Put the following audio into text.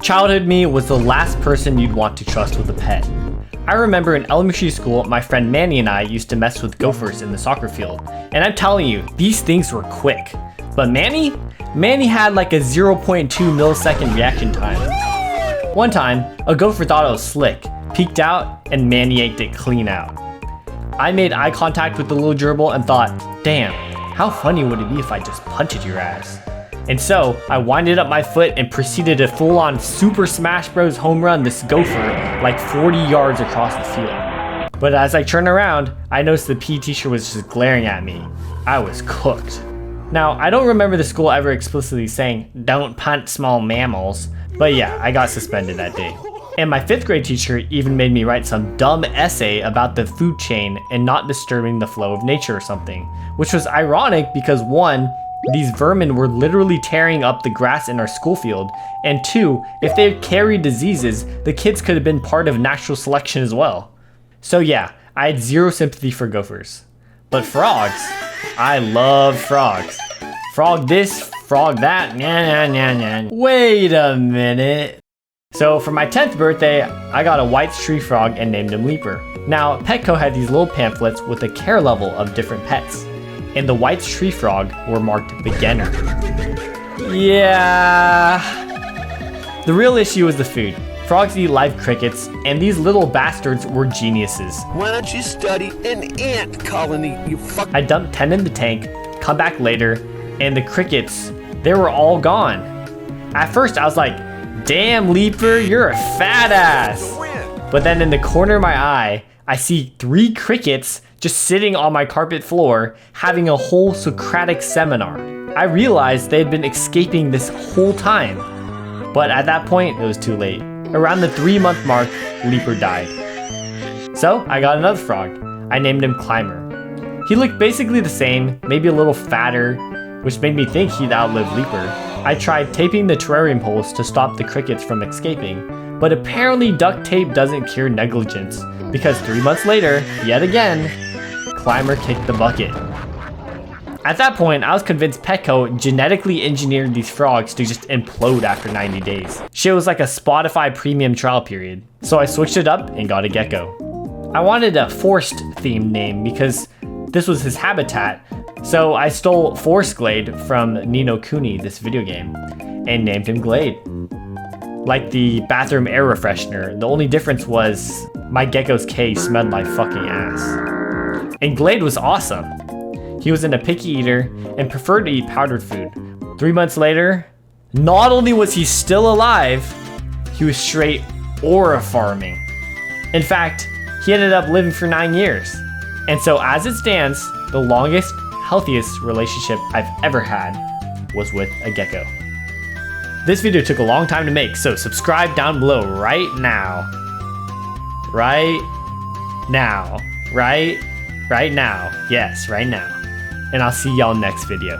Childhood me was the last person you'd want to trust with a pet. I remember in elementary school, my friend Manny and I used to mess with gophers in the soccer field. And I'm telling you, these things were quick. But Manny had like a 0.2 millisecond reaction time. One time, a gopher thought it was slick, peeked out, and Manny yanked it clean out. I made eye contact with the little gerbil and thought, damn, how funny would it be if I just punched your ass? And so, I winded up my foot and proceeded to full-on Super Smash Bros. Home run this gopher like 40 yards across the field. But as I turned around, I noticed the PE teacher was just glaring at me. I was cooked. Now, I don't remember the school ever explicitly saying, don't punch small mammals, but yeah, I got suspended that day. And my 5th grade teacher even made me write some dumb essay about the food chain and not disturbing the flow of nature or something, which was ironic because 1, these vermin were literally tearing up the grass in our school field, and 2, if they carried diseases, the kids could have been part of natural selection as well. So yeah, I had zero sympathy for gophers. But frogs, I love frogs. Frog this, frog that, nya. Wait a minute. So for my 10th birthday, I got a white tree frog and named him Leaper. Now, Petco had these little pamphlets with a care level of different pets. And the white tree frog were marked beginner. Yeah. The real issue was the food. Frogs eat live crickets, and these little bastards were geniuses. Why don't you study an ant colony, you fuck? I dumped 10 in the tank, come back later, and the crickets, they were all gone. At first I was like, damn Leaper, you're a fat ass. But then in the corner of my eye, I see 3 crickets just sitting on my carpet floor having a whole Socratic seminar. I realized they had been escaping this whole time. But at that point, it was too late. Around the 3-month mark, Leaper died. So I got another frog. I named him Climber. He looked basically the same, maybe a little fatter, which made me think he'd outlive Leaper. I tried taping the terrarium holes to stop the crickets from escaping, but apparently duct tape doesn't cure negligence, because 3 months later, yet again, Climber kicked the bucket. At that point, I was convinced Petco genetically engineered these frogs to just implode after 90 days. Shit was like a Spotify premium trial period. So I switched it up and got a gecko. I wanted a forest themed name because this was his habitat. So I stole Forest Glade from Ni no Kuni, this video game, and named him Glade. Like the bathroom air refreshener, the only difference was my gecko's cage smelled like fucking ass. And Glade was awesome. He wasn't a picky eater and preferred to eat powdered food. 3 months later, not only was he still alive, he was straight aura farming. In fact, he ended up living for 9 years. And so as it stands, the longest, healthiest relationship I've ever had was with a gecko. This video took a long time to make, so subscribe down below right now. Right now. Right now. Yes, right now. And I'll see y'all next video.